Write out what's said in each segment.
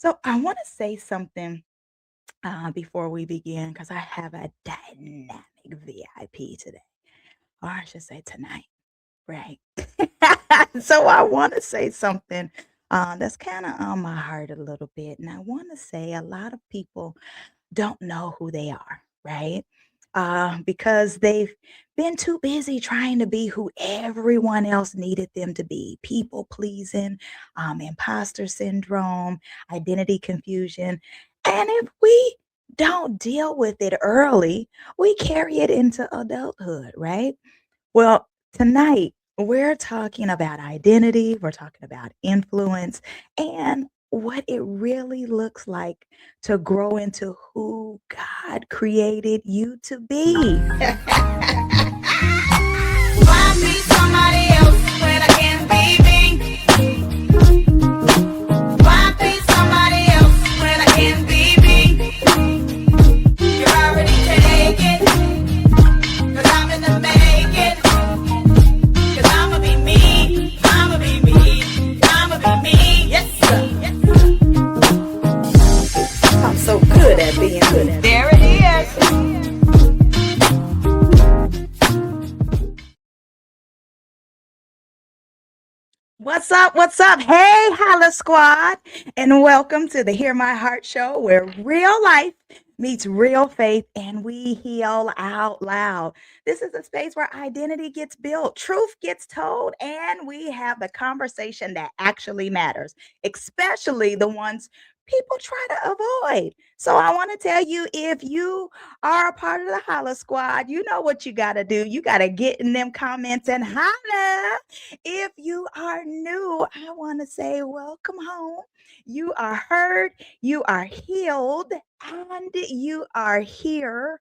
So I want to say something before we begin because I have a dynamic VIP today, or I should say tonight, right? So I want to say something that's kind of on my heart a little bit. And I want to say a lot of people don't know who they are, right? Because they've been too busy trying to be who everyone else needed them to be, people pleasing, imposter syndrome, identity confusion. And if we don't deal with it early, we carry it into adulthood, right? Well, tonight we're talking about identity, we're talking about influence, and what it really looks like to grow into who God created you to be. Why be somebody else when I can be me? Why be somebody else when I can be me? You're already taken, cause I'm in the making. Cause I'ma be me, I'ma be me, I'ma be me, yes sir. I'm so good at being good. There it is. What's up? What's up? Hey, Holla Squad, and welcome to the Hear My Heart show where real life meets real faith and we heal out loud. This is a space where identity gets built, truth gets told, and we have the conversation that actually matters, especially the ones people try to avoid. So I want to tell you, if you are a part of the Holla Squad, you know what you got to do. You got to get in them comments and holla. If you are new, I want to say welcome home. You are heard, you are healed, and you are here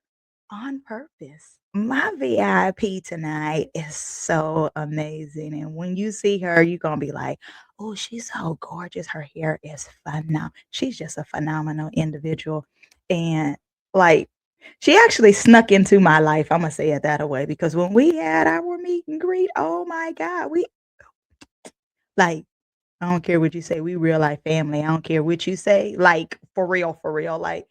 on purpose. My VIP tonight is so amazing. And when you see her, you're going to be like, oh, she's so gorgeous. Her hair is phenomenal. She's just a phenomenal individual. And like, she actually snuck into my life. I'm going to say it that way because when we had our meet and greet, oh my God, we like, I don't care what you say, we real life family. I don't care what you say, like, for real, for real. Like,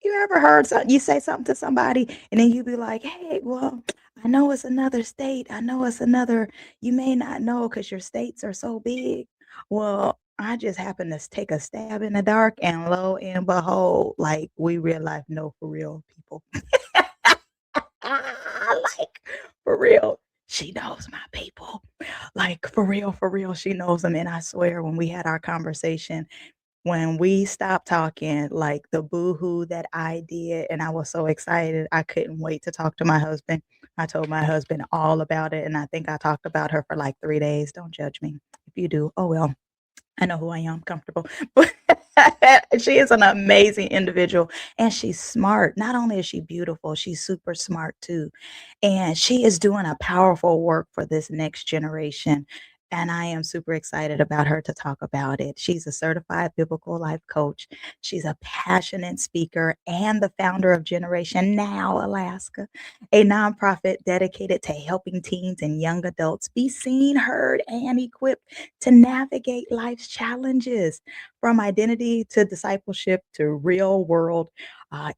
you ever heard you say something to somebody and then you be like, "Hey, well, I know it's another state. I know it's another you may not know because your states are so big." Well, I just happen to take a stab in the dark and lo and behold, like, we real life know for real people. Like, for real, she knows my people. Like, for real, she knows them, and I swear when we had our conversation, when we stopped talking, like, the boohoo that I did, and I was so excited, I couldn't wait to talk to my husband. I told my husband all about it, and I think I talked about her for, like, 3 days. Don't judge me. If you do, oh, well. I know who I am, comfortable. But she is an amazing individual and she's smart. Not only is she beautiful, she's super smart too. And she is doing a powerful work for this next generation. And I am super excited about her to talk about it. She's a certified biblical life coach. She's a passionate speaker and the founder of Generation Now Alaska, a nonprofit dedicated to helping teens and young adults be seen, heard, and equipped to navigate life's challenges, from identity to discipleship to real world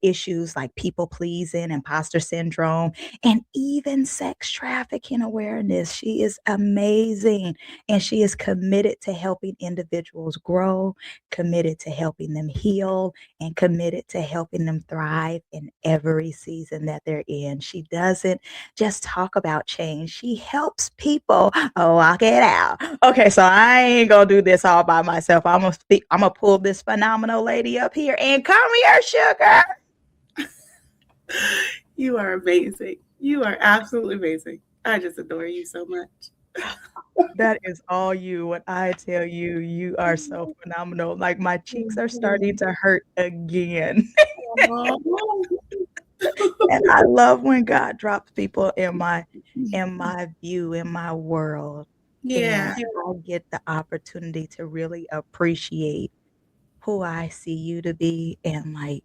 issues like people pleasing, imposter syndrome, and even sex trafficking awareness. She is amazing and she is committed to helping individuals grow, committed to helping them heal, and committed to helping them thrive in every season that they're in. She doesn't just talk about change, she helps people walk it out. Okay, so I ain't gonna do this all by myself. I'm gonna pull this phenomenal lady up here and come here, sugar. You are amazing. You are absolutely amazing. I just adore you so much. That is all you. What I tell you, you are so phenomenal. Like, my cheeks are starting to hurt again. And I love when God drops people in my view, in my world. And Yeah, I get the opportunity to really appreciate who I see you to be. And like,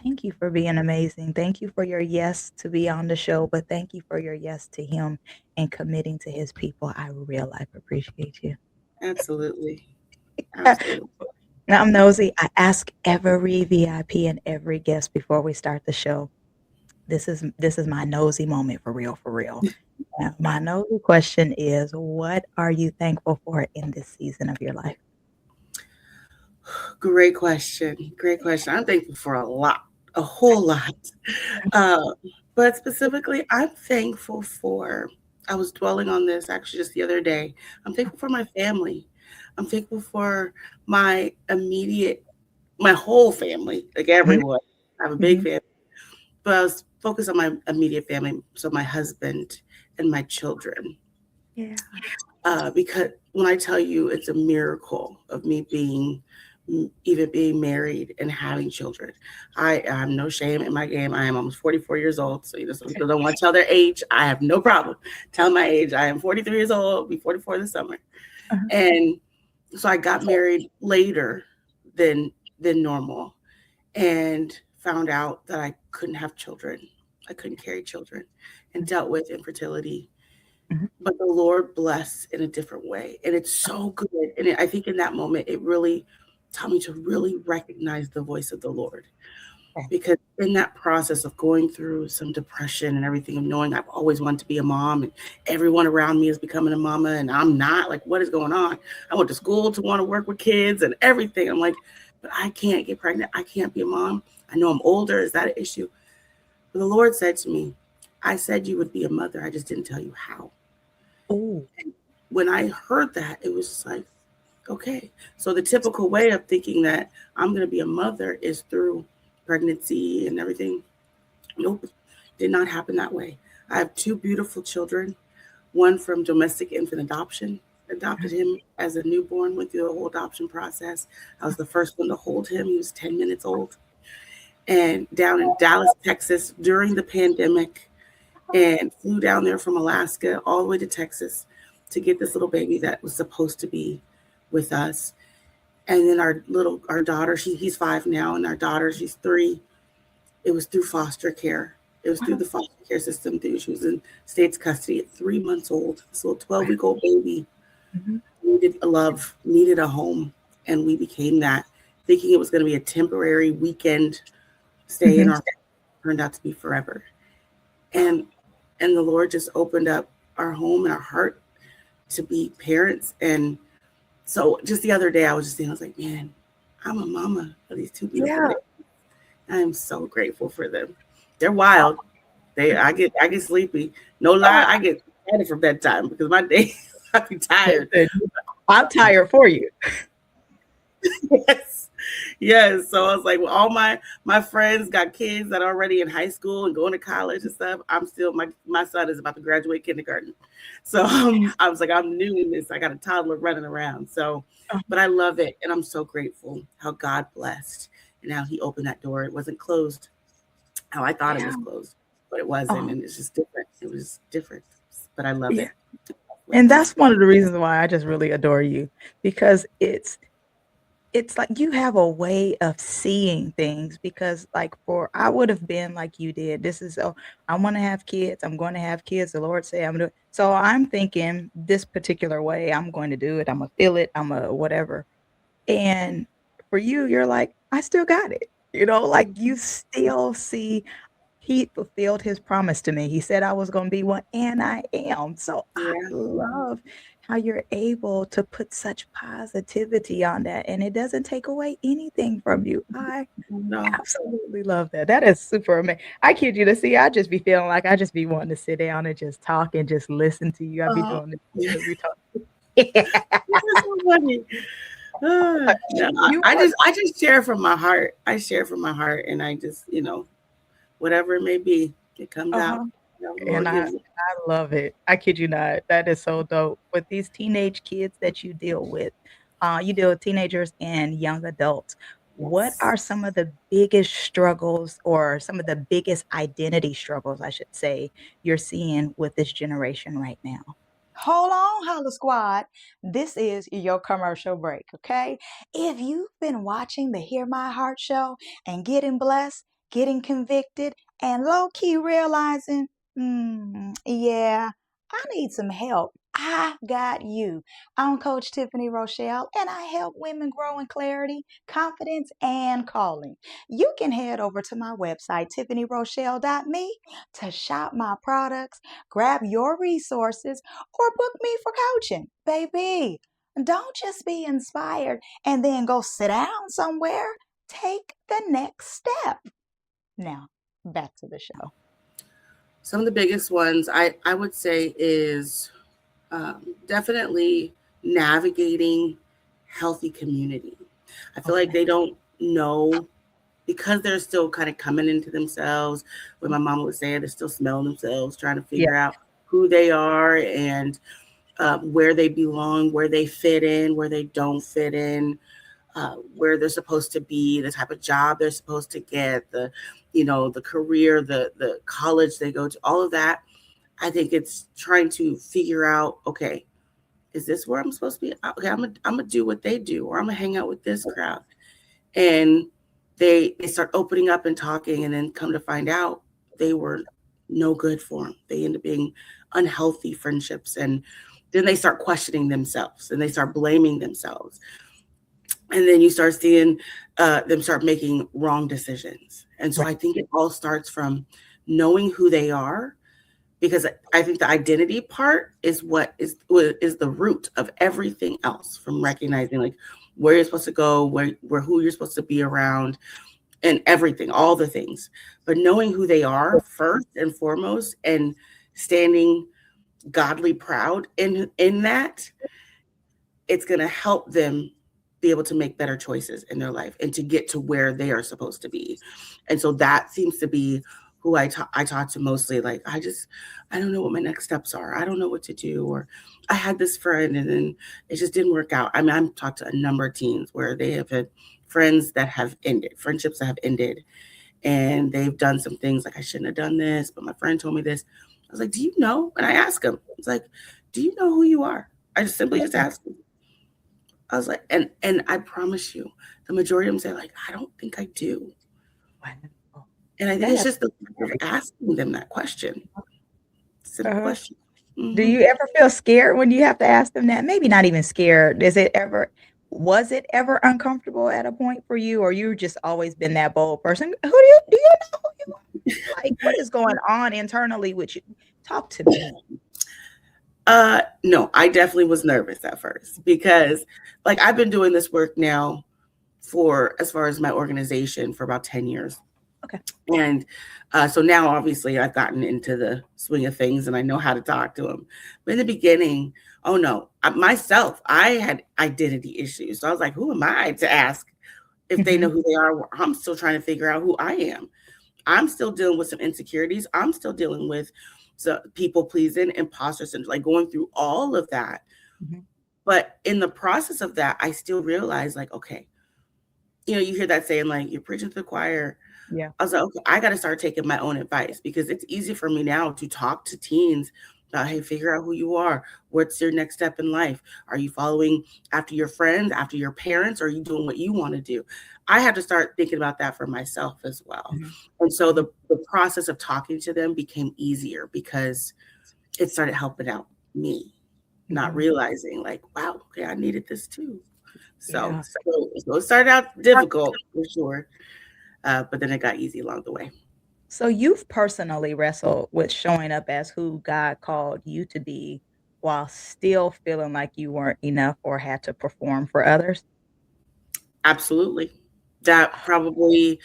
thank you for being amazing. Thank you for your yes to be on the show, but thank you for your yes to him and committing to his people. I real life appreciate you. absolutely. Absolutely. Now I'm nosy. I ask every VIP and every guest before we start the show. This is my nosy moment for real, for real. My nosy question is, what are you thankful for in this season of your life? Great question. Great question. I'm thankful for a lot, a whole lot. Uh, but specifically, I'm thankful for, I was dwelling on this actually just the other day. I'm thankful for my family. I'm thankful for my immediate, my whole family, like Mhm, everyone. I have a big mhm. family, but I was focused on my immediate family. So my husband and my children. Yeah. Because when I tell you it's a miracle of me being even being married and having children, I have no shame in my game. I am almost 44 years old. So, some people don't want to tell their age. I have no problem telling my age. I am 43 years old, I'll be 44 this summer. Uh-huh. And so I got married later than than normal and found out that I couldn't have children. I couldn't carry children and dealt with infertility, Mhm. but the Lord bless in a different way. And it's so good. And I think in that moment, it really taught me to really recognize the voice of the Lord. Okay. Because in that process of going through some depression and everything, of knowing I've always wanted to be a mom and everyone around me is becoming a mama and I'm not, like, what is going on? I went to school to want to work with kids and everything. I'm like, but I can't get pregnant. I can't be a mom. I know I'm older. Is that an issue? But the Lord said to me, I said you would be a mother. I just didn't tell you how. Oh. When I heard that, it was just like, okay. So the typical way of thinking that I'm going to be a mother is through pregnancy and everything. Nope, did not happen that way. I have two beautiful children, one from domestic infant adoption. Adopted him as a newborn, went through the whole adoption process. I was the first one to hold him. He was 10 minutes old. And down in Dallas, Texas, during the pandemic, and flew down there from Alaska all the way to Texas to get this little baby that was supposed to be with us. And then our daughter, he's 5 now, and our daughter, she's 3. It was through foster care. It was through Wow. the foster care system. She was in state's custody at 3 months old. This little 12-week-old baby Mhm. needed a love, needed a home, and we became that, thinking it was going to be a temporary weekend stay in Mhm. our turned out to be forever. And and the Lord just opened up our home and our heart to be parents. And so just the other day I was just thinking, I was like, man, I'm a mama of these two beautiful Yeah. babies. I am so grateful for them. They're wild. I get sleepy. No lie, Oh, I get excited for bedtime because my day I be tired. listen, I'm tired for you. Yes. Yes. So I was like, well, all my friends got kids that are already in high school and going to college and stuff. I'm still my son is about to graduate kindergarten. So I was like, I'm new in this. I got a toddler running around. So, Uh, but I love it. And I'm so grateful how God blessed and how he opened that door. It wasn't closed how I thought it yeah. was closed, but it wasn't. Oh, And it's just different. It was different, but I love yeah. it. With And that. that's one of the reasons why I just really adore you because it's like you have a way of seeing things because like for I would have been like you did. This is oh, I want to have kids. I'm going to have kids. The Lord say I'm doing. So I'm thinking this particular way. I'm going to do it. I'm gonna feel it. I'm a whatever. And for you, you're like, I still got it. Like you still see he fulfilled his promise to me. He said I was gonna be one, and I am. So I Yeah. love how you're able to put such positivity on that, and it doesn't take away anything from you. I No. absolutely love that. That is super amazing. I kid you to see, I just be feeling like I just be wanting to sit down and just talk and just listen to you. I be Uh, doing this too as we talk. You're so funny. No, You I are. just share from my heart. I share from my heart, and I just whatever it may be, it comes out. Uh-huh. The And Lord I gives it. I love it. I kid you not. That is so dope. With these teenage kids that you deal with teenagers and young adults. What Yes. are some of the biggest struggles or some of the biggest identity struggles, I should say, you're seeing with this generation right now? Hold on, Holla Squad. This is your commercial break, okay? If you've been watching the Hear My Heart show and getting blessed, getting convicted, and low key realizing, yeah, I need some help. I got you. I'm Coach Tiffany Rochelle, and I help women grow in clarity, confidence, and calling. You can head over to my website, tiffanyrochelle.me, to shop my products, grab your resources, or book me for coaching. Baby, don't just be inspired and then go sit down somewhere. Take the next step. Now, back to the show. Some of the biggest ones I would say is definitely navigating healthy community. I feel like Okay. they don't know because they're still kind of coming into themselves. What my mama would say, they're still smelling themselves, trying to Yeah. figure out who they are and where they belong, where they fit in, where they don't fit in, where they're supposed to be, the type of job they're supposed to get, the career, the college they go to, all of that. I think it's trying to figure out, okay, is this where I'm supposed to be? Okay, I'm gonna do what they do, or I'm gonna hang out with this crowd. And they start opening up and talking, and then come to find out they were no good for them. They end up being unhealthy friendships, and then they start questioning themselves and they start blaming themselves, and then you start seeing them start making wrong decisions. And so Right. I think it all starts from knowing who they are, because I think the identity part is what is the root of everything else. From recognizing like where you're supposed to go, where who you're supposed to be around, and everything, all the things. But knowing who they are first and foremost, and standing godly proud in that, it's going to help them be able to make better choices in their life and to get to where they are supposed to be. And so that seems to be who I talk to mostly. Like, I don't know what my next steps are. I don't know what to do. Or I had this friend and then it just didn't work out. I mean, I've talked to a number of teens where they have had friends that have ended, friendships that have ended, and they've done some things like, I shouldn't have done this, but my friend told me this. I was like, do you know? And I asked him, it's like, do you know who you are? I just simply just asked him. I was like, and I promise you, the majority of them say like, I don't think I do. Wow. And I think it's just the fact of asking them that question. Simple Uh-huh. question. Do Mhm. you ever feel scared when you have to ask them that? Maybe not even scared. Was it ever uncomfortable at a point for you, or you just always been that bold person? Do you know who you are? Like, what is going on internally with you? Talk to me. No, I definitely was nervous at first because like I've been doing this work now for, as far as my organization, for about 10 years. Okay. And so now obviously I've gotten into the swing of things and I know how to talk to them. But in the beginning, oh no, myself, I had identity issues. So I was like, who am I to ask if they know Mhm. who they are? I'm still trying to figure out who I am. I'm still dealing with some insecurities. I'm still dealing with some people pleasing, imposter syndrome, like going through all of that. Mhm. But in the process of that, I still realized like, okay, you hear that saying like you're preaching to the choir. Yeah. I was like, okay, I got to start taking my own advice, because it's easy for me now to talk to teens about, hey, figure out who you are. What's your next step in life? Are you following after your friends, after your parents? Or are you doing what you want to do? I have to start thinking about that for myself as well. Mhm. And so Mhm. the process of talking to them became easier because it started helping out me, not Mhm. realizing like, wow, okay, I needed this too. So, Yeah. so it started out difficult for sure, but then it got easy along the way. So you've personally wrestled with showing up as who God called you to be while still feeling like you weren't enough or had to perform for others? Absolutely. That probably,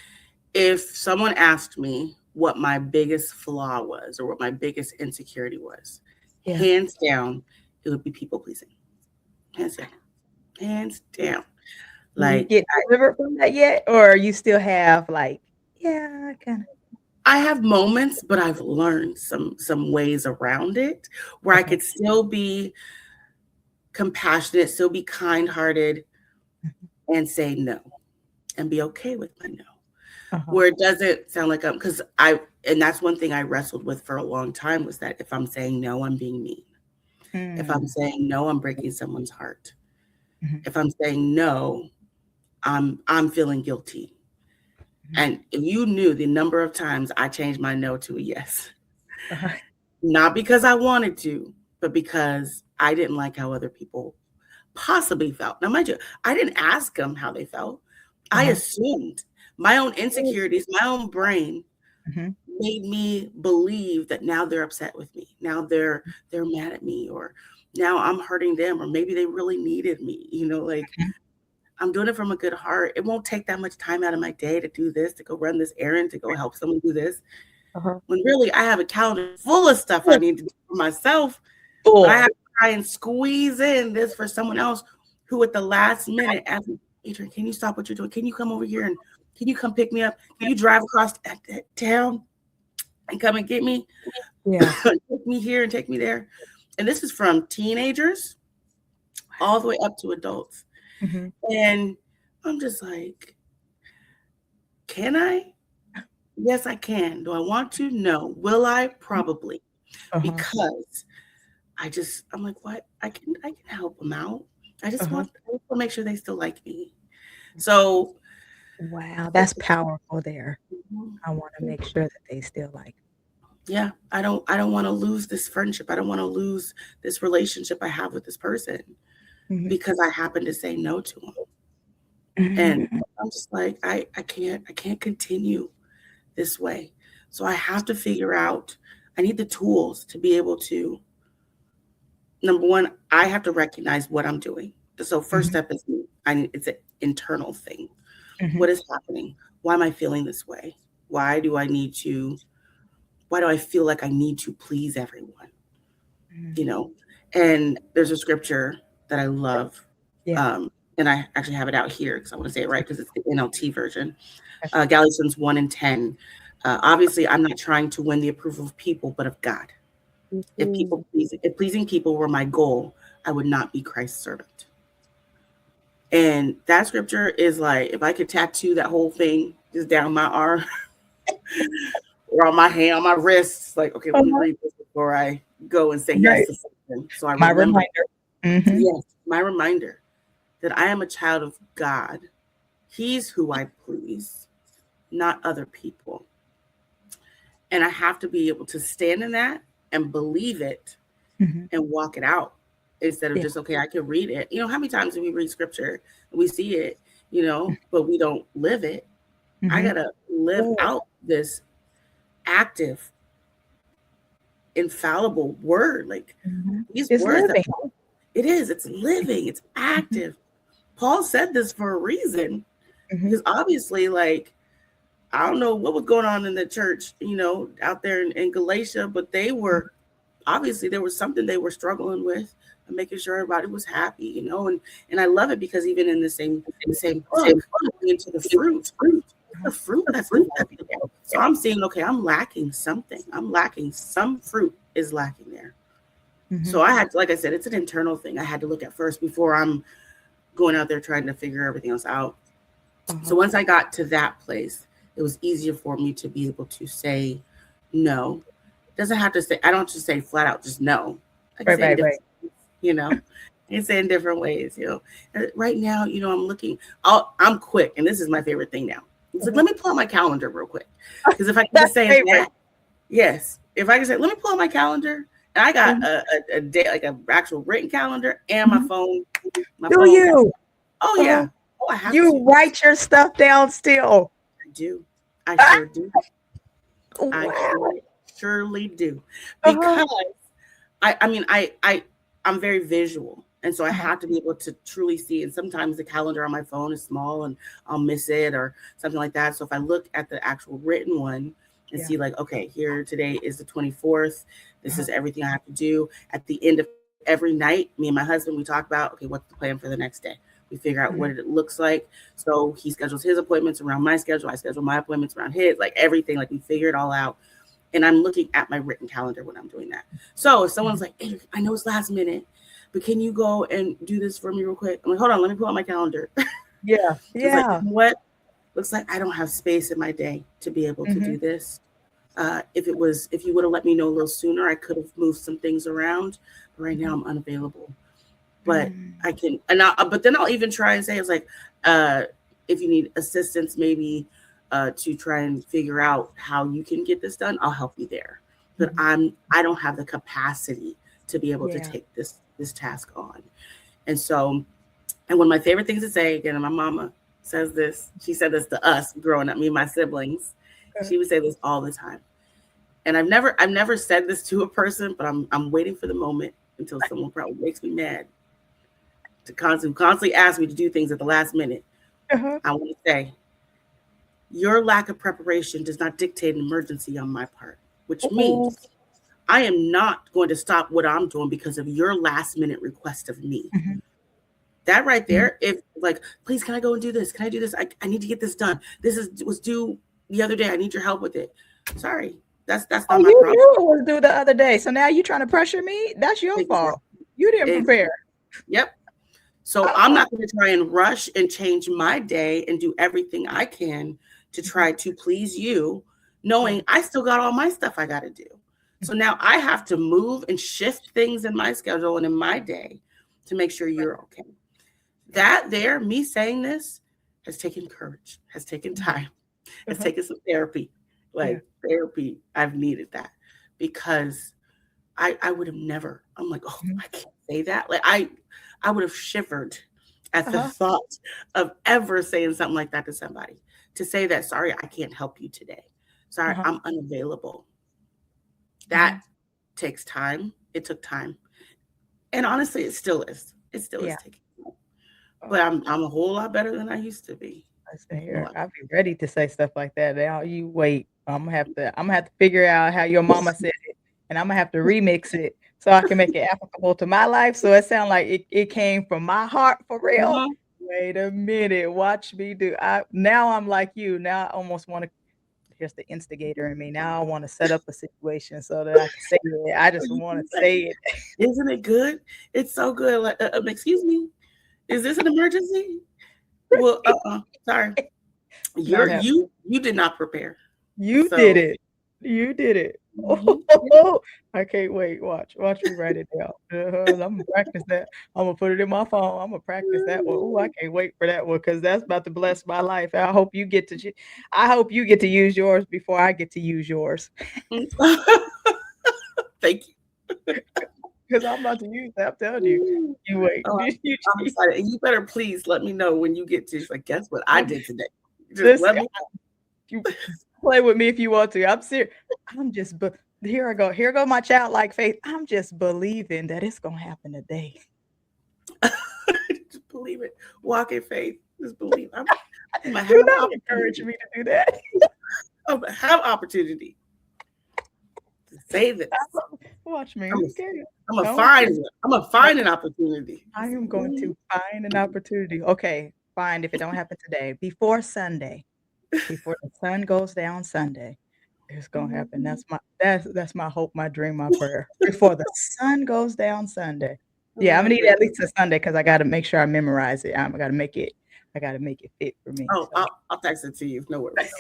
if someone asked me what my biggest flaw was or what my biggest insecurity was, Yeah. hands down, it would be people pleasing. Hands down. Hands down. Do you Like get delivered from that yet? Or you still have like, yeah, kinda I have moments, but I've learned some ways around it where I okay. could still be compassionate, still be kind-hearted, Mhm. and say no and be okay with my no. Uh-huh. Where it doesn't sound like I'm, because and that's one thing I wrestled with for a long time, was that if I'm saying no, I'm being mean. If I'm Mm. saying no, I'm breaking someone's heart. Mhm. If I'm saying no, I'm feeling guilty. Mhm. And if you knew the number of times I changed my no to a yes, Uh-huh. not because I wanted to, but because I didn't like how other people possibly felt. Now, mind you, I didn't ask them how they felt. I Uh-huh. assumed my own insecurities, my own brain Mhm. made me believe that now they're upset with me. Now they're mad at me, or now I'm hurting them, or maybe they really needed me. Like Mhm. I'm doing it from a good heart. It won't take that much time out of my day to do this, to go run this errand, to go help someone do this. Uh-huh. When really I have a calendar full of stuff I need to do for myself, but I have Full. to try and squeeze in this for someone else who at the last minute asked me, Adrienne, can you stop what you're doing? Can you come over here and can you come pick me up? Can you drive across town and come and get me? Yeah. Take me here and take me there. And this is from teenagers all the way up to adults. Mhm. And I'm just like, can I? Yes, I can. Do I want to? No. Will I? Probably. Uh-huh. Because I'm like, what? I can help them out. Uh-huh. I just want to make sure they still like me. So Wow, that's powerful there. mhm, I wanna make sure that they still like. yeah, I don't want to lose this friendship. I don't want to lose this relationship I have with this person Mhm. because I happen to say no to them. And Mhm. I'm just like, I can't continue this way. So I have to figure out, I need the tools to be able to, number one, I have to recognize what I'm doing. So first Mhm. step is it's an internal thing. Mhm. What is happening? Why am I feeling this way? Why do I need to, why do I feel like I need to please everyone? Mhm. You know? And there's a scripture that I love. Yeah. Um, and I actually have it out here because I want to say it right because it's the NLT version. Okay. Galatians 1 and 10. Obviously, I'm not trying to win the approval of people, but of God. Mhm. If pleasing people were my goal, I would not be Christ's servant. And that scripture is like, if I could tattoo that whole thing just down my arm or on my hand, on my wrist, like, okay, let me Uh-huh. read this before I go and say yes Right. to something. So I My remember, reminder. Mhm. yes, my reminder that I am a child of God. He's who I please, not other people. And I have to be able to stand in that and believe it Mhm. and walk it out instead of Yeah. just, okay, I can read it. How many times do we read scripture and we see it, but we don't live it? I got Mhm. to live Yeah. out this active, infallible word. Like Mhm. these It's words that living. it's living, it's Mhm. active. Paul said this for a reason Mhm. because obviously, like, I don't know what was going on in the church, out there in Galatia, but they were obviously there was something they were struggling with and making sure everybody was happy, and I love it because even in the same book, into the fruit, the fruit that's developing there. So I'm seeing, okay, I'm lacking something. I'm lacking some fruit is lacking there. So Mhm. I had to, like I said, it's an internal thing. I had to look at first before I'm going out there trying to figure everything else out. So Uh-huh. once I got to that place, it was easier for me to be able to say no. Doesn't have to say, I don't just say flat out just no. I can Right, say in right, different right. ways, I can say in different ways. Right now, I'm looking, I'm quick, and this is my favorite thing now. It's like, Uh-huh. let me pull out my calendar real quick. Because if I can That's just say favorite. that, yes. If I can say, let me pull out my calendar, and I got Mhm. a day, like an actual written calendar and my Mhm. phone, Do calendar. you? Oh Uh-huh. yeah. Oh, I have You to. write your stuff down still. I do. I Ah! sure do. I Wow. surely do. Uh-huh. Because I mean I'm very visual. And so I Uh-huh. have to be able to truly see. And sometimes the calendar on my phone is small and I'll miss it or something like that. So if I look at the actual written one and Yeah. see like, okay, here today is the 24th. This Uh-huh. is everything I have to do. At the end of every night, me and my husband, we talk about, okay, what's the plan for the next day? We figure out what Mhm. it looks like. So he schedules his appointments around my schedule. I schedule my appointments around his, like everything, like we figure it all out. And I'm looking at my written calendar when I'm doing that. So if someone's Mhm. like, hey, I know it's last minute, but can you go and do this for me real quick? I'm like, hold on, let me pull out my calendar. Yeah. It's like, Yeah. what? Looks like I don't have space in my day to be able to do Mhm. this. If you would have let me know a little sooner, I could have moved some things around. But right now Mhm. I'm unavailable. But Mm. I can, but then I'll even try and say, it's like, uh, if you need assistance, maybe to try and figure out how you can get this done, I'll help you there. But Mhm. I don't have the capacity to be able to Yeah. take this this task on. And so, and one of my favorite things to say, again, and my mama says this, she said this to us growing up, me and my siblings. She would say this all the time. And I've never said this to a person, but I'm waiting for the moment until someone probably makes me mad to constantly ask me to do things at the last minute. Uh-huh. I want to say, your lack of preparation does not dictate an emergency on my part, which Ooh. means I am not going to stop what I'm doing because of your last minute request of me. Mhm. That right Mhm. there, if like, please, can I go and do this? Can I do this? I need to get this done. Was due the other day. I need your help with it. Sorry, that's Oh, not my you problem. knew it was due the other day, so now you trying to pressure me? That's your fault. You didn't Exactly. prepare. Yep. So I'm not going to try and rush and change my day and do everything I can to try to please you, knowing I still got all my stuff I got to do. So now I have to move and shift things in my schedule and in my day to make sure you're okay. That there, me saying this has taken courage, has taken time, has Uh-huh. taken some therapy. Like therapy, I've needed that because I would have never, I'm like, oh, Mhm. I can't say that. Like I would have shivered at the Uh-huh. thought of ever saying something like that to somebody. To say that, sorry, I can't help you today. Sorry, Uh-huh. I'm unavailable. That Mhm. takes time. It took time. And honestly, it still is. It still is Yeah. taking time. But Oh, I'm a whole lot better than I used to be. listen A here. lot. I'll be ready to say stuff like that. Now you wait. I'm gonna have to figure out how your mama said it, and I'm gonna have to remix it so I can make it applicable to my life. So it sounds like it came from my heart for real. Mhm. Wait a minute. Watch me do. Now I'm like you. Now I almost want to. Here's the instigator in me. Now I want to set up a situation so that I can say it. I So just you want can to say, say it. isn't it good? It's so good. Like, excuse me, is this an emergency? Well, sorry. Not happening. You did not prepare. You did So it. You did it. mhm. Oh, I can't wait. Watch me write it down. Imma practice that. Imma put it in my phone. Imma practice that one. Ooh, I can't wait for that one because that's about to bless my life. I hope you get to use yours before I get to use yours. Thank you. 'Cause I'm about to use that, I'm telling you. You wait. Oh, I'm excited. And you better please let me know when you get to. Like, guess what I Um, did today? Just listen, let me you play with me if you want to. I'm serious. I'm just but here I go. Here go my childlike faith. I'm just believing that it's gonna happen today. just believe it. Walk in faith. Just believe. I'm gonna Do have not encourage opportunity. me to do that. I'm gonna have opportunity to say this. Watch me, I'm gonna, okay. I'm gonna Don't find it. I'm gonna no, find an opportunity. I am going to find an opportunity. Okay, fine if it don't happen today. Before Sunday, before the sun goes down Sunday, it's gonna happen. That's my hope, my dream, my prayer. Before the sun goes down Sunday. I Yeah, Imma love need it. at least a Sunday because I gotta make sure I memorize it. I gotta make it fit for me, Oh, so I'll text it to you. No worries.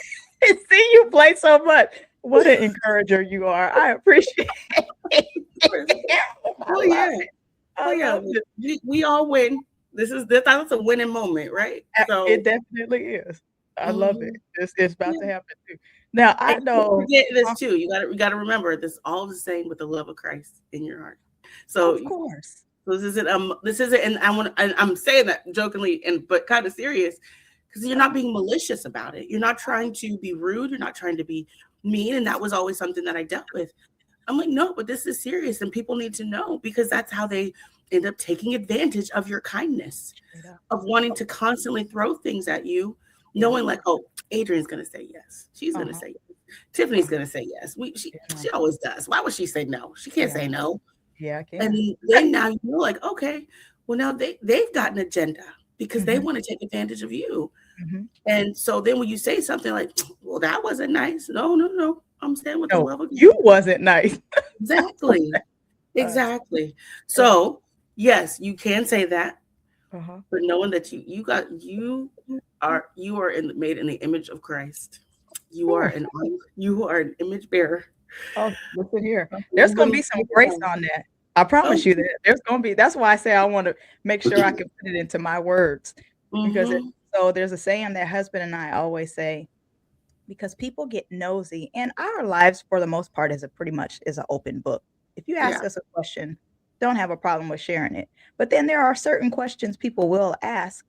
see, you play so much. What an encourager you are. I appreciate it. I Oh love yeah. it. Oh I yeah. love it. We all win. That's a winning moment, right? So It definitely is. I love it. mhm. It's about Yeah. to happen too. Now And I don't know forget this uh, too. You gotta remember this all the same with the love of Christ in your heart. So of course. this isn't and I'm saying that jokingly and but kind of serious because you're not Uh-huh. being malicious about it. You're not trying to be rude, you're not trying to be mean. And that was always something that I dealt with. I'm like, no, but this is serious and people need to know because that's how they end up taking advantage of your kindness, Straight up. of wanting to constantly throw things at you, Yeah. knowing like, oh, Adrienne's gonna say yes. She's gonna Uh-huh. say yes. Tiffany's Uh-huh. gonna say yes. Yeah, no. She always does. Why would she say no? She can't Yeah. say no. Yeah, I And can. then now you're like, okay, well now they've got an agenda because they Mhm. want to take advantage of you. Mhm. And so then when you say something like, well, that wasn't nice. No, no, no. I'm saying with the No, love of you God. wasn't nice. Exactly. Uh, Exactly. uh, So yes, you can say that, uh-huh. but knowing that made in the image of Christ. Sure. You are an image bearer. Oh, listen here. There's gonna Little be some grace on that. I Oh, promise you that. There's gonna be that's why I say I wanna make sure I can put it into my words because mm-hmm. there's a saying that husband and I always say, because people get nosy and our lives for the most part is a pretty much is an open book. If you ask Yeah. us a question, don't have a problem with sharing it. But then there are certain questions people will ask.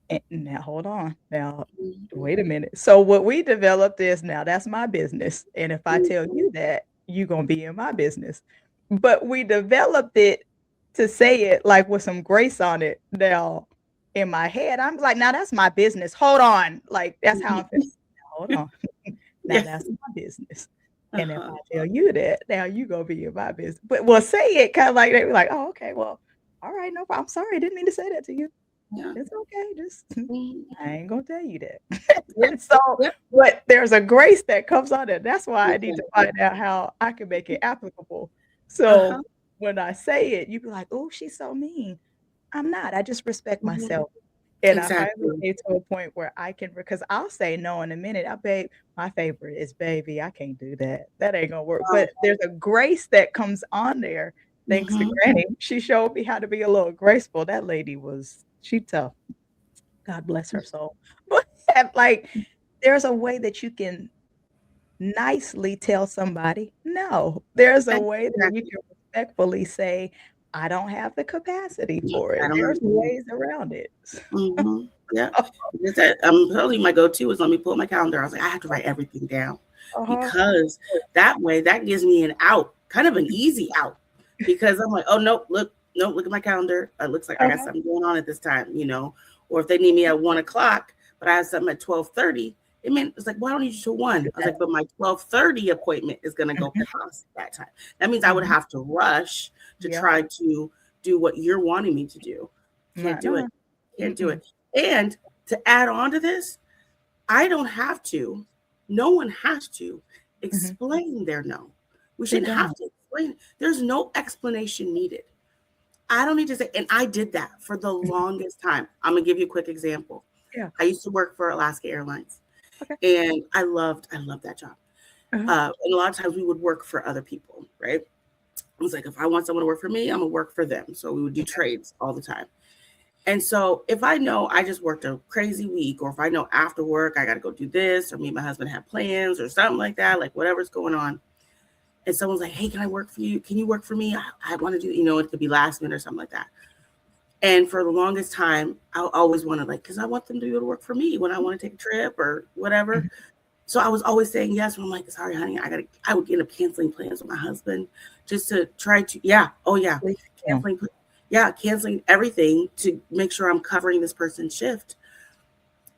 And now, hold on. Now, wait a minute. So what we developed is now that's my business. And if I tell you that, you're going to be in my business. But we developed it to say it like with some grace on it. Now, in my head, I'm like, now that's my business. Hold on. Like, that's how I'm feeling. Now, hold on. Now Yes. that's my business. And if I tell you that, now you gonna be in my business. But we'll say it kind of like they were like, oh, okay, well, all right, no problem. I'm sorry, I didn't mean to say that to you. Yeah. It's okay. Just Mhm. I ain't gonna tell you that. Yep. And so, Yep. but there's a grace that comes on it. That's why I need to find out how I can make it applicable. So when I say it, you be like, oh, she's so mean. I'm not. I just respect Mhm. myself. And I finally Exactly. get to a point where I can, because I'll say no in a minute. Babe, my favorite is baby. I can't do that. That ain't gonna work. But there's a grace that comes on there. Thanks to Mhm. Granny. She showed me how to be a little graceful. That lady she tough. God bless her soul. But like, there's a way that you can nicely tell somebody no. There's a way that you Exactly. can respectfully say, I don't have the capacity for I it. don't There's know. ways around it. Mhm. Yeah. Because I'm telling you, my go-to is let me pull up my calendar. I was like, I have to write everything down Uh-huh. because that way that gives me an out, kind of an easy out. Because I'm like, oh no, look at my calendar. It looks like I got Uh-huh. something going on at this time, Or if they need me at 1 o'clock, but I have something at 12:30, it's like, well, I don't need you till 1. I was like, but my 12:30 appointment is gonna go Mhm, past that time. That means I would mhm. have to rush to Yeah. try to do what you're wanting me to do. Can't do it. No. Can't do Mm-mm. it. And to add on to this, I don't have to, no one has to Mhm. explain their no. We They shouldn't have don't. to explain. There's no explanation needed. I don't need to say, and I did that for the Mhm. longest time. I'm gonna give you a quick example. Yeah. I used to work for Alaska Airlines, Okay. and I loved that job. Uh-huh. And a lot of times we would work for other people, right? It was like if I want someone to work for me, I'm gonna work for them. So we would do Okay. trades all the time. And so if I know I just worked a crazy week, or if I know after work I got to go do this, or me and my husband have plans or something like that, like whatever's going on, and someone's like, hey, can I work for you? Can you work for me? I want to do, it could be last minute or something like that. And for the longest time, I always wanted, like, because I want them to be able to work for me when I want to take a trip or whatever. Mhm. So I was always saying yes. I'm like, sorry, honey, I would end up canceling plans with my husband just to try to, yeah, oh yeah, Please don't. canceling, canceling everything to make sure I'm covering this person's shift.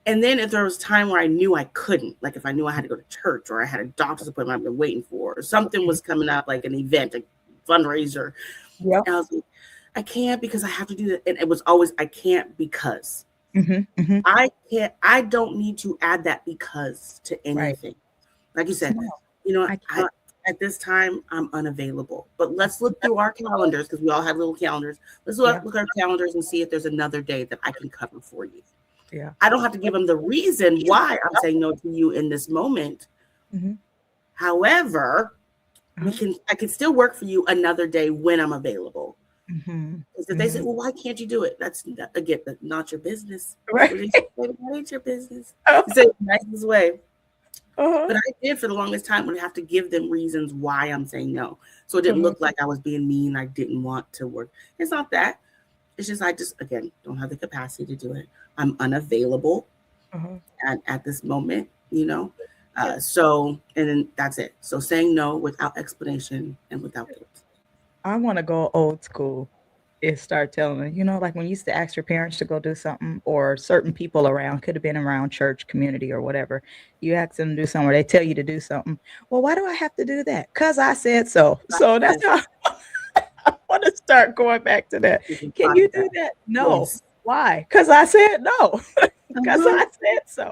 And then if there was time where I knew I couldn't, like if I knew I had to go to church or I had a doctor's appointment I've been waiting for, or something was coming up, like an event, a fundraiser, Yep. and I was like, I can't because I have to do that. And it was always, I can't because. Mhm, mhm. I can't, I don't need to add that because to Right. anything. Like you said, No, I I can't. at this time I'm unavailable. But let's look through our calendars because we all have little calendars. Let's look, Yeah. look at our calendars and see if there's another day that I can cover for you. Yeah. I don't have to give them the reason why I'm saying no to you in this moment. Mhm. However, Uh-huh. I can still work for you another day when I'm available. Mhm. Because if they say, Mhm. well, why can't you do it? That's again not your business. Right. What did you say? That ain't your business. Oh, You say it the nicest way. uh-huh. But I did for the longest time would have to give them reasons why I'm saying no. So it didn't Uh-huh. look like I was being mean. I didn't want to work. It's not that. It's just I just again don't have the capacity to do it. I'm unavailable Uh-huh. at this moment. Yeah. So and then that's it. So saying no without explanation and without guilt. I wanna go old school and start telling them, like when you used to ask your parents to go do something or certain people around, could have been around church, community, or whatever. You ask them to do something or they tell you to do something. Well, why do I have to do that? 'Cause I said so. So that's Yes, how I wanna start going back to that. we can Can talk you about do that? No. yes. Why? 'Cause I said no. 'Cause Uh-huh. I said so.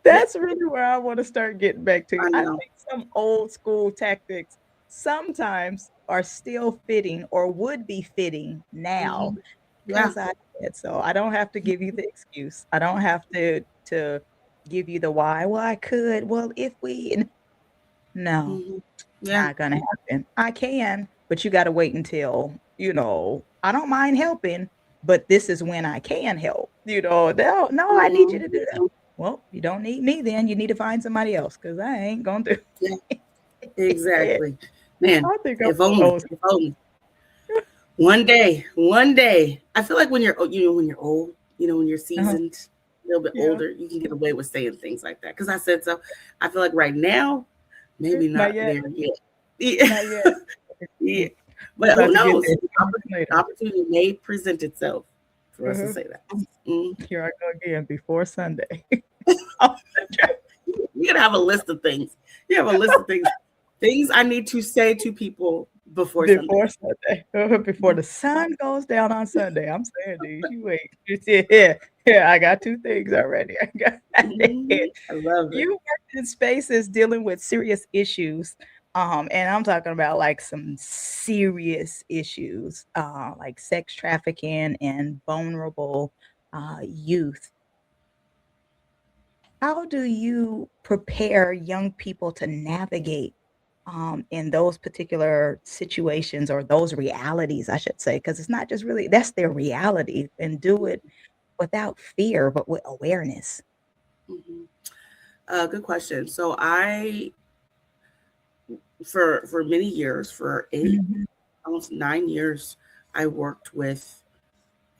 Yep, That's really where I wanna start getting back to. I I know. think some old school tactics sometimes are still fitting or would be fitting now Mhm. Yeah. 'cause I said so. I don't have to give you the excuse. I don't have to give you the why. "Well, I could. Well, if we" no, Mhm. Yeah. not gonna happen. I can, but you gotta wait until, I don't mind helping, but this is when I can help, "No, no, I need you Mhm. to do that." Well, you don't need me then, you need to find somebody else because I ain't gonna do Yeah, it. exactly. Man, I think I'm if only, old. if only. One day, one day. I feel like when you're, when you're old, when you're Uh-huh. seasoned, a little bit Yeah. older, you can get away with saying things like that. Because I said so. I feel like right now, maybe Not not yet. there yet. Yeah. Not yet. Yeah. Mm. But who About to get knows? there sooner than later. Opportunity may present itself for us to Uh-huh. say that. Mm. Here I go again before Sunday. Oh, You're gonna have a list of things. You have a list of things I need to say to people before Sunday. before Sunday. Before the sun goes down on Sunday. I'm saying these. You wait. You see, yeah, I got 2 things already. I got it. I love it. You worked in spaces dealing with serious issues, and I'm talking about, like, some serious issues, like sex trafficking and vulnerable, youth. How do you prepare young people to navigate, in those particular situations or those realities, I should say? Because it's not just really that's their reality, and do it without fear, but with awareness. Mhm. Good question. So for many years, for Mhm. almost 9 years, I worked with.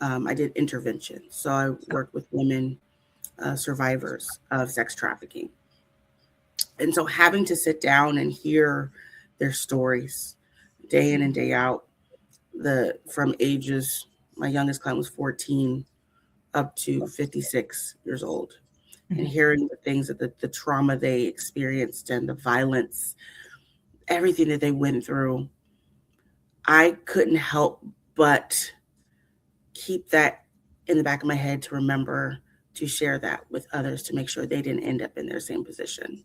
I did intervention. So I worked with women survivors of sex trafficking, and so having to sit down and hear their stories day in and day out, from ages. My youngest client was 14 up to 56 years old, and Mhm. hearing the things that the trauma they experienced and the violence, everything that they went through, I couldn't help but keep that in the back of my head to remember to share that with others to make sure they didn't end up in their same position.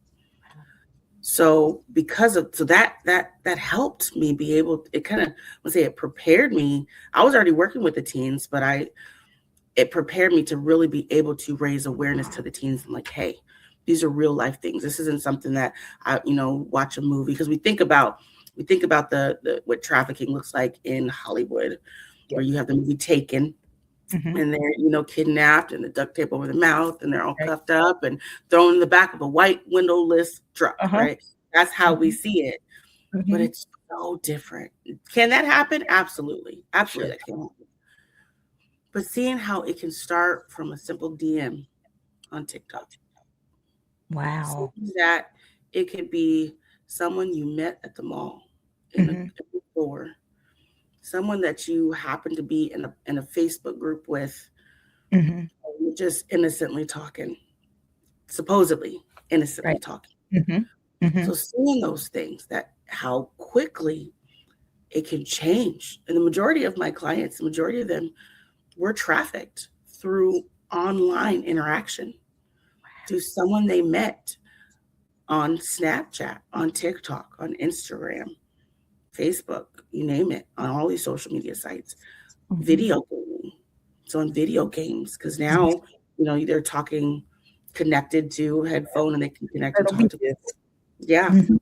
So that helped me be able, it kind of, let's say, it prepared me. I was already working with the teens, but it prepared me to really be able to raise awareness to the teens and, like, hey, these are real life things. This isn't something that I, watch a movie, because we think about the what trafficking looks like in Hollywood, Yeah. where you have the movie Taken, Mhm. and they're, kidnapped and the duct tape over the mouth and they're all Right. cuffed up and thrown in the back of a white windowless truck, Uh-huh. right? That's how we Mhm. see it, but Mhm. it's so different. Can that happen? Absolutely. Absolutely Sure. that can happen. But seeing how it can start from a simple DM on TikTok, Wow. seeing that it could be someone you met at the mall in Mhm. a store, someone that you happen to be in a Facebook group with, Mhm. you're just innocently talking, supposedly innocently Right. talking. Mhm. So Mhm. seeing those things, that how quickly it can change. And the majority of my clients, the majority of them were trafficked through online interaction, to someone they met on Snapchat, on TikTok, on Instagram, Facebook, you name it, on all these social media sites. Mhm. Video gaming. So on video games, because now, they're talking connected to a headphone and they can connect and Turtle talk to Beaches. people. Yeah. Mhm.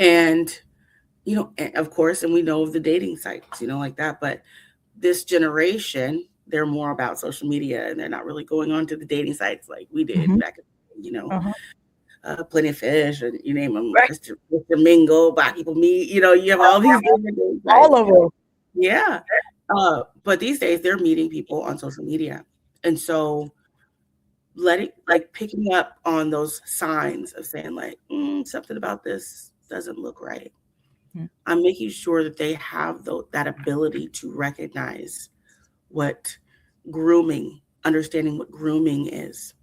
And, and of course, and we know of the dating sites, like that. But this generation, they're more about social media and they're not really going on to the dating sites like we did Mhm. back, Uh-huh. Plenty of fish, and you name them, Right. Mr. Mingle, Black People Meet, you have all these different dating All sites. of them. Yeah. But these days they're meeting people on social media. And so picking up on those signs of saying, like, something about this doesn't look right. Mhm. I'm making sure that they have that ability to recognize what understanding what grooming is.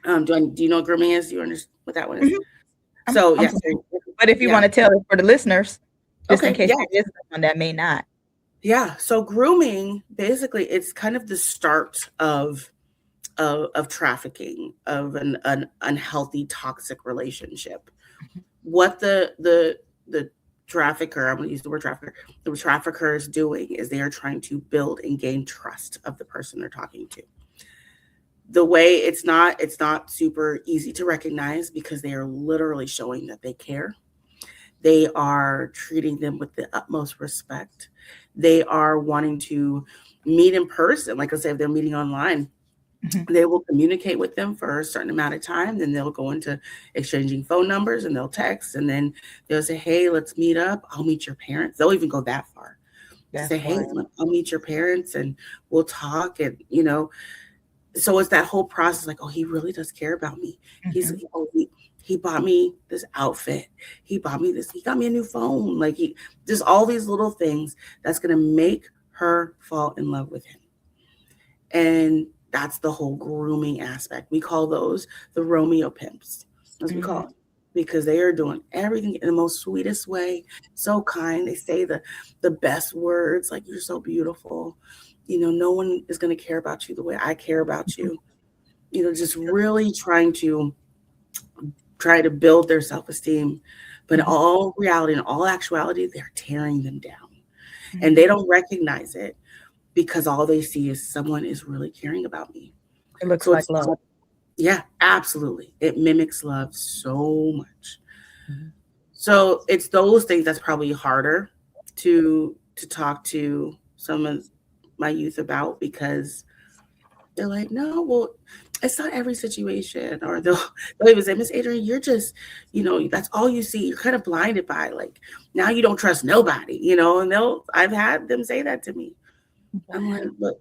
Do you know what grooming is? Do you understand what that one is? Mhm. So I'm yeah, familiar. so But if you yeah. wanna tell it for the listeners, just in Okay, case yeah. there is someone that may not. Yeah. So grooming, basically, it's kind of the start of trafficking, of an unhealthy, toxic relationship. Mhm. What the trafficker, I'm going to use the word trafficker, the trafficker is doing is they are trying to build and gain trust of the person they're talking to. The way it's not super easy to recognize, because they are literally showing that they care. They are treating them with the utmost respect. They are wanting to meet in person. Like I said, if they're meeting online, Mhm. they will communicate with them for a certain amount of time. Then they'll go into exchanging phone numbers and they'll text. And then they'll say, hey, let's meet up. I'll meet your parents. They'll even go that far. to That's say, hey, wild. I'll meet your parents and we'll talk. And, so it's that whole process like, oh, he really does care about me. Mhm. He bought me this outfit. He bought me this. He got me a new phone. Like just all these little things that's going to make her fall in love with him. And that's the whole grooming aspect. We call those the Romeo pimps, as we call Mhm. them, because they are doing everything in the most sweetest way, so kind. They say the best words, like you're so beautiful. No one is going to care about you the way I care about Mhm. you. Just really try to build their self-esteem. But in Mhm. all reality, in all actuality, they're tearing them down. And they Mhm. don't recognize it because all they see is someone is really caring about me. It looks So like it's love. yeah, absolutely. It mimics love so much. Mhm. So it's those things that's probably harder to talk to some of my youth about because they're like, no, well, it's not every situation. Or they'll even say, Miss Adrienne, you're just, that's all you see. You're kind of blinded by like now you don't trust nobody, and I've had them say that to me. I'm like, Wow.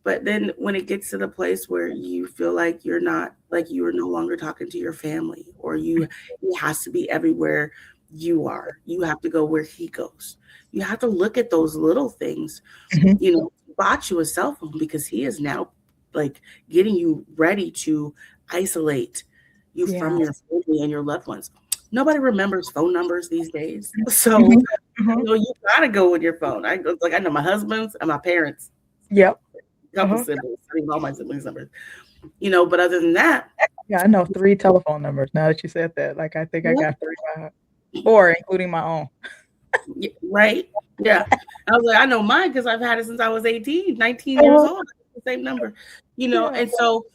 but then when it gets to the place where you feel like you're not, like you are no longer talking to your family, or he has to be everywhere you are. You have to go where he goes. You have to look at those little things. Mhm. He bought you a cell phone because he is now like getting you ready to isolate you from Yeah. your family and your loved ones. Nobody remembers phone numbers these days. So Mhm. Mhm. you gotta go with your phone. I know my husband's and my parents, Yep. couple Uh-huh. siblings. I mean, all my siblings' numbers. But other than that, Yeah, I know 3 telephone numbers now that you said that. Like, I think I got 3 by heart. 4, including my own. right? Yeah. I was like, I know mine because I've had it since I was 18, 19 years Uh-huh. old. The same number, Yeah. and so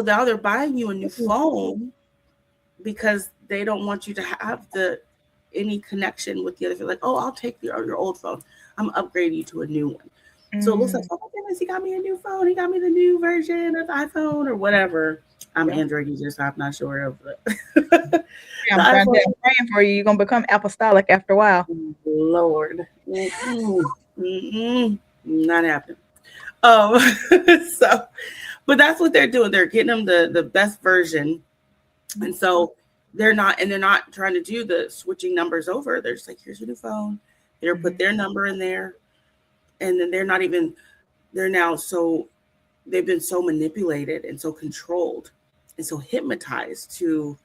now they're buying you a new phone because they don't want you to have any connection with the other. They're like, oh, I'll take your old phone. I'm upgrading you to a new one. So it looks like, Mm. oh my goodness, he got me a new phone. He got me the new version of iPhone or whatever. I'm Yep. Android user, so I'm not sure of Yeah, the I'm trying to iPhone. I'm praying for you. You're gonna become apostolic after a while. Lord, not happening. Um, so, but that's what they're doing. They're getting them the best version, and so they're not trying to do the switching numbers over. They're just like, here's your new phone. They're put Mhm. their number in there, and then they're not even. They're now so they've been so manipulated and so controlled and so hypnotized to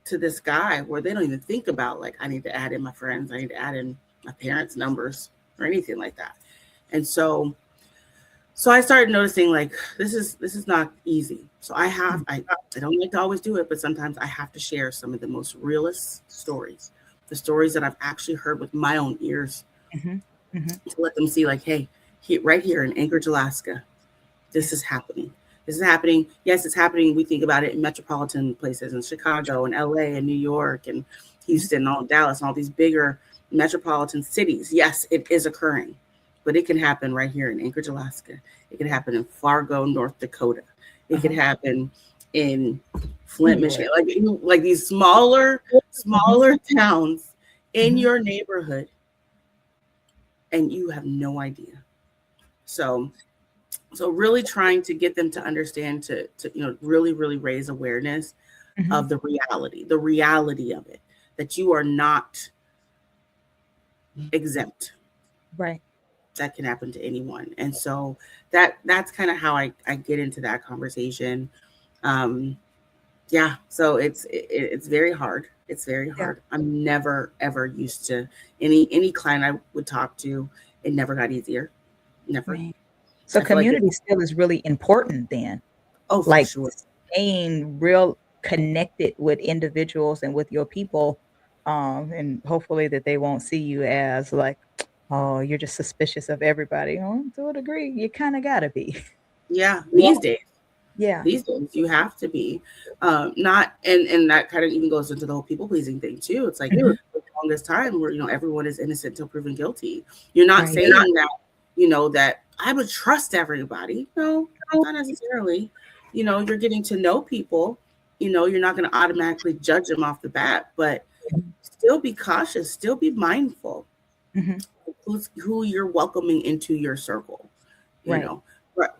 this guy where they don't even think about like I need to add in my friends, I need to add in my parents' numbers or anything like that. And so I started noticing like this is not easy. So I don't like to always do it, but sometimes I have to share some of the most realist stories, the stories that I've actually heard with my own ears, Mhm. Mhm. to let them see like, hey, right here in Anchorage, Alaska, Yeah. this is happening. This is happening. Yes, it's happening. We think about it in metropolitan places in Chicago and LA and New York and Mhm. Houston and all Dallas and all these bigger metropolitan cities. Yes, it is occurring, but it can happen right here in Anchorage, Alaska. It can happen in Fargo, North Dakota. It could Uh-huh. happen in Flint, Anywhere. Michigan. Like these Mhm. smaller towns in Mhm. your neighborhood, and you have no idea. So really trying to get them to understand, to really raise awareness Mhm. of the reality of it, that you are not exempt. Right. That can happen to anyone. And so that's kind of how I get into that conversation. um yeah, so it's very hard. It's very Yeah. hard. I'm never ever used to any client I would talk to. It never got easier. Never. Right. So I feel like community still is really important then. oh, for Like, sure. staying real connected with individuals and with your people, and hopefully that they won't see you as like, "Oh, you're just suspicious of everybody." Oh, to a degree, you kinda gotta be. Yeah, Yeah. Yeah. these days you have to be, not, and that kind of even goes into the whole people pleasing thing too. It's like Mhm. for the longest time where everyone is innocent until proven guilty. You're not Right. saying that that I would trust everybody. No, not necessarily. You're getting to know people. You're not going to automatically judge them off the bat, but Mhm. still be cautious, still be mindful. Mhm. who you're welcoming into your circle. You Right. know,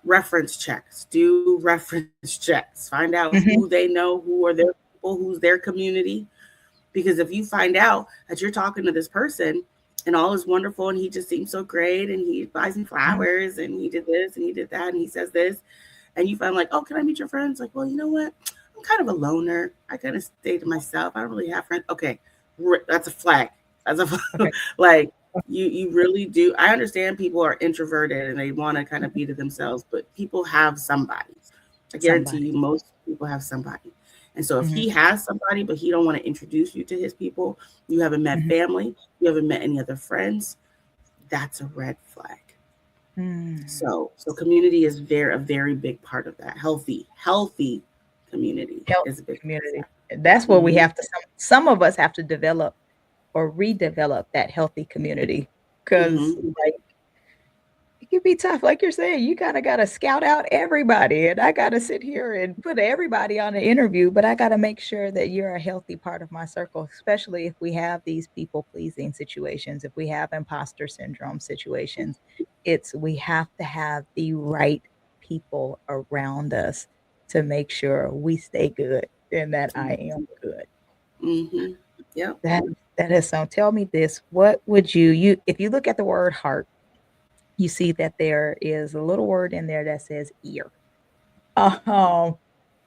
reference checks. Do reference checks. Find out who Mhm. they know, who are their people, who's their community. Because if you find out that you're talking to this person and all is wonderful and he just seems so great and he buys me Mhm. flowers and he did this and he did that and he says this, and you find like, oh, can I meet your friends? Like, well, you know what? I'm kind of a loner. I kind of stay to myself. I don't really have friends. Okay, that's a flag. That's a Okay. like you really do. I understand people are introverted and they want to kind of Mhm. be to themselves, but people have somebody. I guarantee Somebody. you, most people have somebody. And so if Mhm. he has somebody, but he don't want to introduce you to his people, you haven't met Mhm. family, you haven't met any other friends, that's a red flag. Mm. So community is a very big part of that. Healthy community Healthy is a big part community. of That's that. what we have to some of us have to develop or redevelop that healthy community, because Mm-hmm. like, it can be tough, like you're saying, you kinda gotta scout out everybody, and I gotta sit here and put everybody on an interview, but I gotta make sure that you're a healthy part of my circle, especially if we have these people-pleasing situations, if we have imposter syndrome situations. We have to have the right people around us to make sure we stay good and that I am good. Mm-hmm. Yep. That that is so tell me this, what would you if you look at the word heart, you see that there is a little word in there that says ear. Um,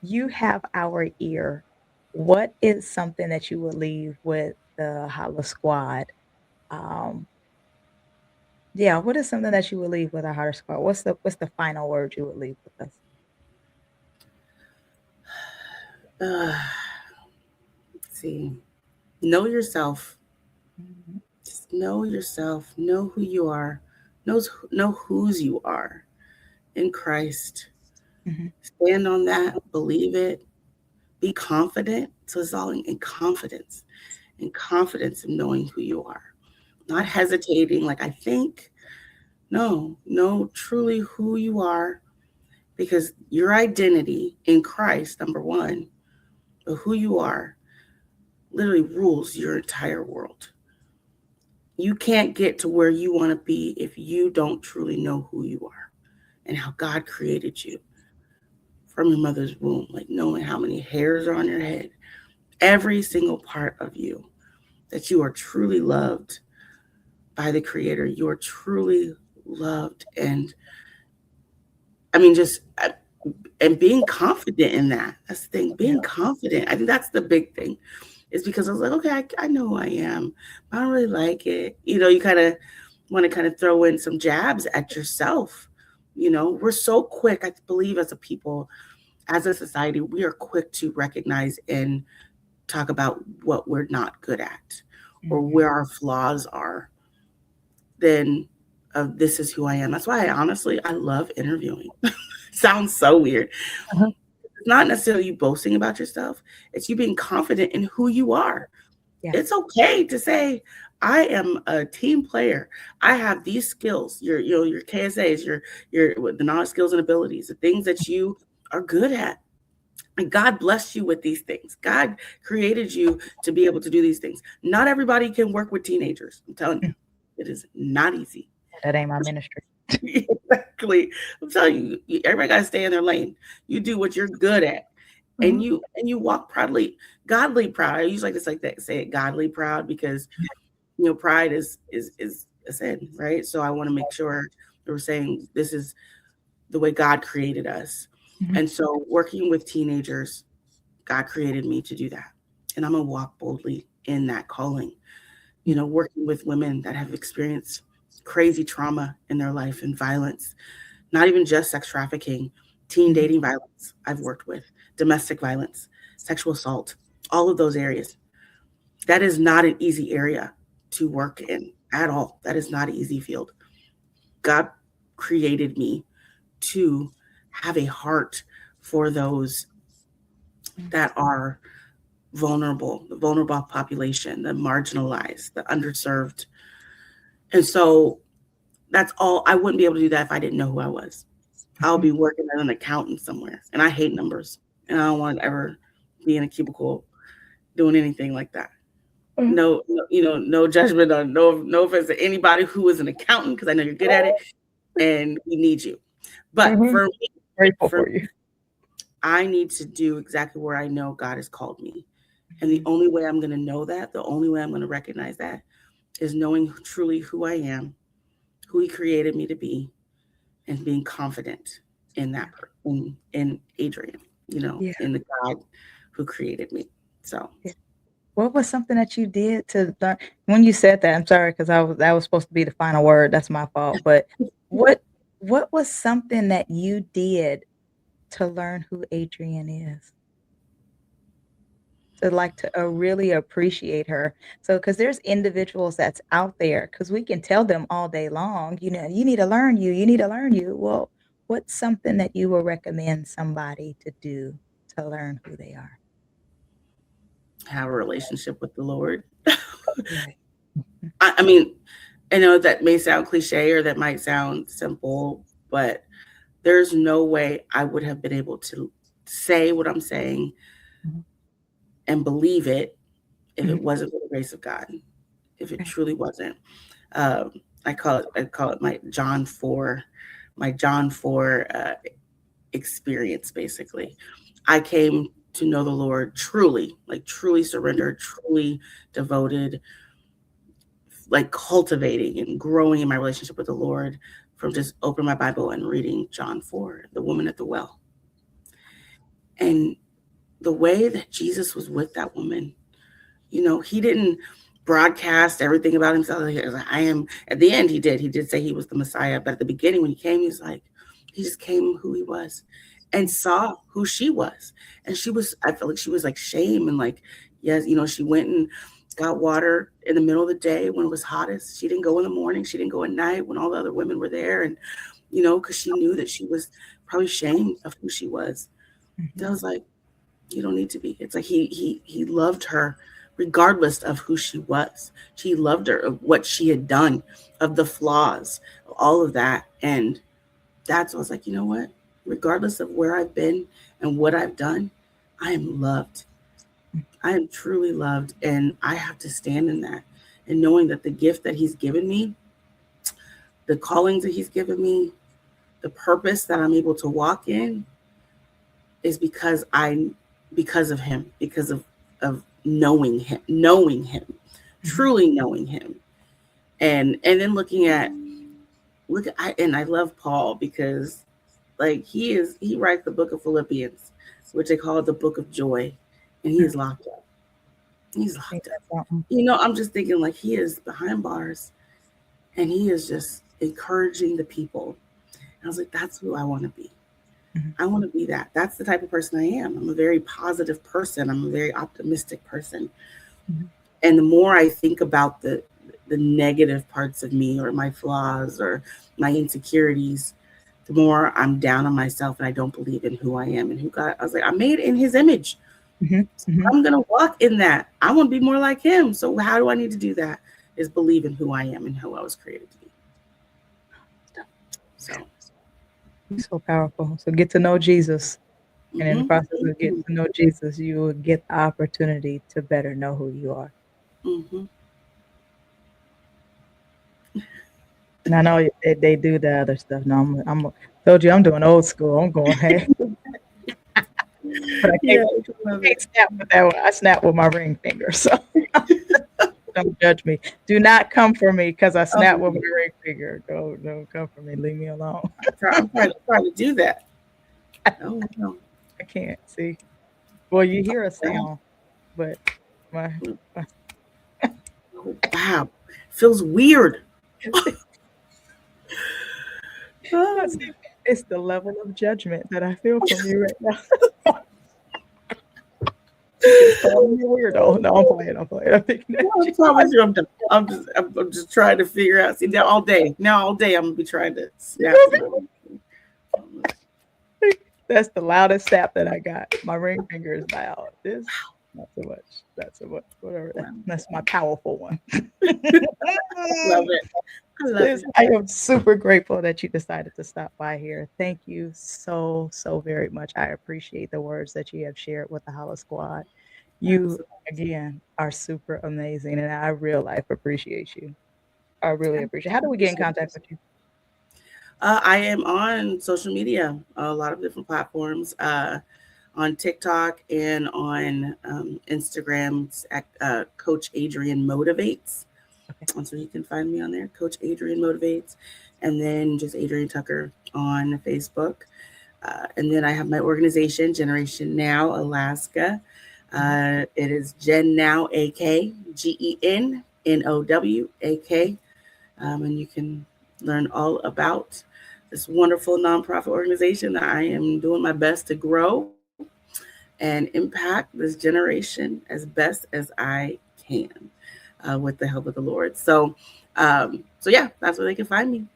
you have our ear. What is something that you would leave with the Holla Squad? Um, yeah, what is something that you would leave with our Holla Squad? What's the final word you would leave with us? Uh, let's see. Know yourself. Mhm, Just know yourself. Know who you are. Know whose you are in Christ. mhm, Stand on that. Believe it. Be confident. So it's all in confidence in knowing who you are. Not hesitating, like I think. No, know truly who you are, because your identity in Christ, number one, but who you are literally rules your entire world. You can't get to where you want to be if you don't truly know who you are and how God created you from your mother's womb, like knowing how many hairs are on your head, every single part of you, that you are truly loved by the Creator. You are truly loved. And I mean, just and being confident in that. That's the thing. yeah, Being confident. I think that's the big thing. Is because I was like, okay, I know who I am. I don't really like it. You kind of want to kind of throw in some jabs at yourself. We're so quick, I believe, as a people, as a society, we are quick to recognize and talk about what we're not good at or mhm, where our flaws are. Then this is who I am. That's why I love interviewing. Sounds so weird. uh-huh, It's not necessarily you boasting about yourself. It's you being confident in who you are. yeah, It's okay to say, I am a team player. I have these skills, your KSAs, your the knowledge, skills, and abilities, the things that you are good at. And God blessed you with these things. God created you to be able to do these things. Not everybody can work with teenagers. I'm telling you, mm, it is not easy. that ain't my ministry. Exactly. I'm telling you, everybody got to stay in their lane. You do what you're good at, and Mhm, you walk proudly, godly proud. I usually like to say that, say it, godly proud, because pride is a sin, right? So I want to make sure that we're saying this is the way God created us. mhm, And so working with teenagers, God created me to do that. And I'm gonna walk boldly in that calling. mm, Working with women that have experienced crazy trauma in their life and violence, not even just sex trafficking, teen mhm, dating violence, I've worked with, domestic violence, sexual assault, all of those areas. That is not an easy area to work in at all. That is not an easy field. God created me to have a heart for those mm, that are vulnerable, the vulnerable population, the marginalized, the underserved. And so that's all. I wouldn't be able to do that if I didn't know who I was. I'll mhm. be working as an accountant somewhere, and I hate numbers, and I don't want to ever be in a cubicle doing anything like that. Mhm, no judgment on no offense to anybody who is an accountant because I know you're good at it and we need you. But mhm. Grateful for for you. I need to do exactly where I know God has called me. And the Mhm. only way I'm going to know that, the only way I'm going to recognize that is knowing truly who I am, who He created me to be, and being confident in in Adrienne, Yeah, in the God who created me. So yeah. What was something that you did to learn when you said that, I'm sorry, because that was supposed to be the final word, that's my fault, but what what was something that you did to learn who Adrienne is? To, like, to, really appreciate her. So, because there's individuals that's out there, because we can tell them all day long, "You need to learn you, you need to learn you." Well, what's something that you would recommend somebody to do to learn who they are? have a relationship with the Lord. Right. Mhm. I mean, I know that may sound cliche or that might sound simple, but there's no way I would have been able to say what I'm saying Mhm. and believe it if it Mhm. wasn't for the grace of God, if it Right. truly wasn't. Um, I call it my John 4 experience basically. I came to know the Lord truly, like truly surrendered, truly devoted, like cultivating and growing in my relationship with the Lord from just opening my Bible and reading John 4, the woman at the well. And the way that Jesus was with that woman, he didn't broadcast everything about himself. He was like, I am, at the end, he did. He did say he was the Messiah. But at the beginning, when he came, he just came who he was and saw who she was. And I felt like she was like shame and like, yes, she went and got water in the middle of the day when it was hottest. She didn't go in the morning. She didn't go at night when all the other women were there. And, because she knew that she was probably ashamed of who she was. Mhm. I was like, you don't need to be. It's like he loved her regardless of who she was. He loved her of what she had done, of the flaws, all of that. And that's what I was like, you know what? Regardless of where I've been and what I've done, I am loved. I am truly loved. And I have to stand in that. And knowing that the gift that he's given me, the callings that he's given me, the purpose that I'm able to walk in is because of him, because of knowing him, Mhm. truly knowing him. And then and I love Paul because like he writes the book of Philippians, which they call the book of joy, and he is Mm. locked up. He's Ain't locked up. that something? I'm just thinking like he is behind bars and he is just encouraging the people. And I was like, that's who I want to be. Mhm. I want to be that. That's the type of person I am. I'm a very positive person. I'm a very optimistic person. Mhm. And the more I think about the negative parts of me or my flaws or my insecurities, the more I'm down on myself and I don't believe in who I am and who God. I was like, I'm made in His image. Mhm. Mhm. I'm gonna walk in that. I want to be more like Him. So how do I need to do that? Is believe in who I am and who I was created to be. So, You're so powerful. So get to know Jesus, and in the process thank of getting you. to know Jesus, you will get the opportunity to better know who you are. Hmm. And I know they do the other stuff. No, told you I'm doing old school. I'm going, "Hey," but I Yeah, can't I love it. snap with that one. I snap with my ring finger, so don't judge me. Do not come for me because I snap with my Um, ring finger. Don't come for me. Leave me alone. I'm trying to do that. Oh no. I can't, see. Well, you hear a Wow. sound, but my my Oh, wow. Feels weird. see, Oh, it's the level of judgment that I feel from you right now. You just called me a weirdo. No, I'm playing, I'm picking at I you. promise you I'm done. I'm just trying to figure out. See now all day I'm gonna be trying to snap to my That's the loudest snap that I got. My ring finger is loud. This, not so much. Not so much. Whatever. wow. That's my powerful one. Love it. I love Sis, it. I am super grateful that you decided to stop by here. Thank you so, so very much. I appreciate the words that you have shared with the Hollow Squad. You, Absolutely. again, are super amazing, and I real life appreciate you. I really appreciate. How I do we get in appreciate contact it. with you? I am on social media, a lot of different platforms, on TikTok and on Instagram. It's at Coach Adrienne Motivates. Okay. And so you can find me on there, Coach Adrienne Motivates, and then just Adrienne Tucker on Facebook. And then I have my organization, Generation Now Alaska. Mhm. It is Gen Now AK, GENNOWAK. And you can learn all about this wonderful nonprofit organization that I am doing my best to grow and impact this generation as best as I can with the help of the Lord. So yeah, that's where they can find me.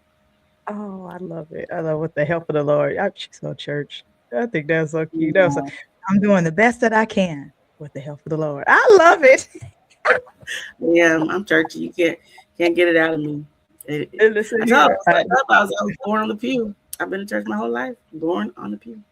Oh, I love it. I love with the help of the Lord. She's so church. I think that's so cute. That's so, Yeah. I'm doing the best that I can with the help of the Lord. I love it. Yeah, I'm churchy. You can't get it out of me. And listen I told here. I was born on the pew. I've been in church my whole life. Born on the pew.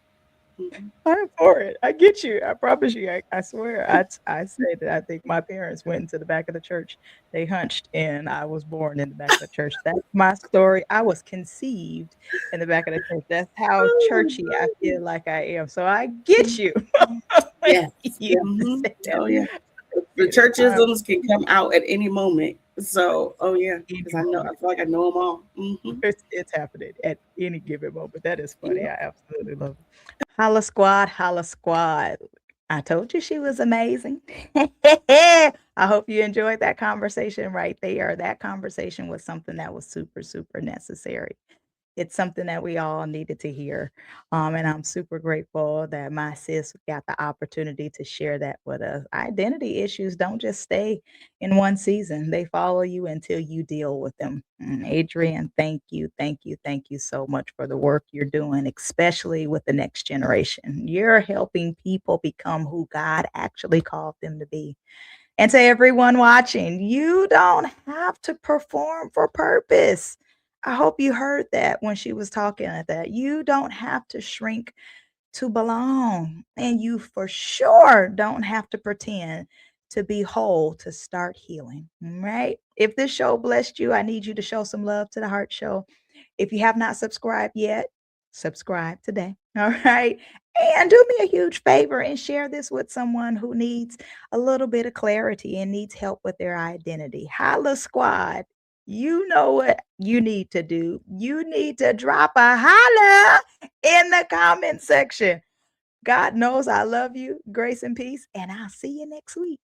Hmm. I'm for it. I get you. I promise you. I swear. I say that I think my parents went into the back of the church. They hunched, and I was born in the back of the church. That's my story. I was conceived in the back of the church. That's how churchy I feel like I am. So I get you when Yes. you Hmm. say that. Oh yeah. I The get it. I churchisms can come out at any moment. So, oh yeah, any because I know, moment. I feel like I know them all. Hmm. It's happening at any given moment. That is funny. Yep. I absolutely love it. Holla squad, holla squad. I told you she was amazing. I hope you enjoyed that conversation right there. That conversation was something that was super, super necessary. It's something that we all needed to hear. And I'm super grateful that my sis got the opportunity to share that with us. Identity issues don't just stay in one season, they follow you until you deal with them. Adrienne, thank you, thank you, thank you so much for the work you're doing, especially with the next generation. You're helping people become who God actually called them to be. And to everyone watching, you don't have to perform for purpose. I hope you heard that when she was talking at that. You don't have to shrink to belong. And you for sure don't have to pretend to be whole to start healing. Right? If this show blessed you, I need you to show some love to the Heart Show. If you have not subscribed yet, subscribe today. All right. And do me a huge favor and share this with someone who needs a little bit of clarity and needs help with their identity. Holla Squad. You know what you need to do. You need to drop a holla in the comment section. God knows I love you. Grace and peace. And I'll see you next week.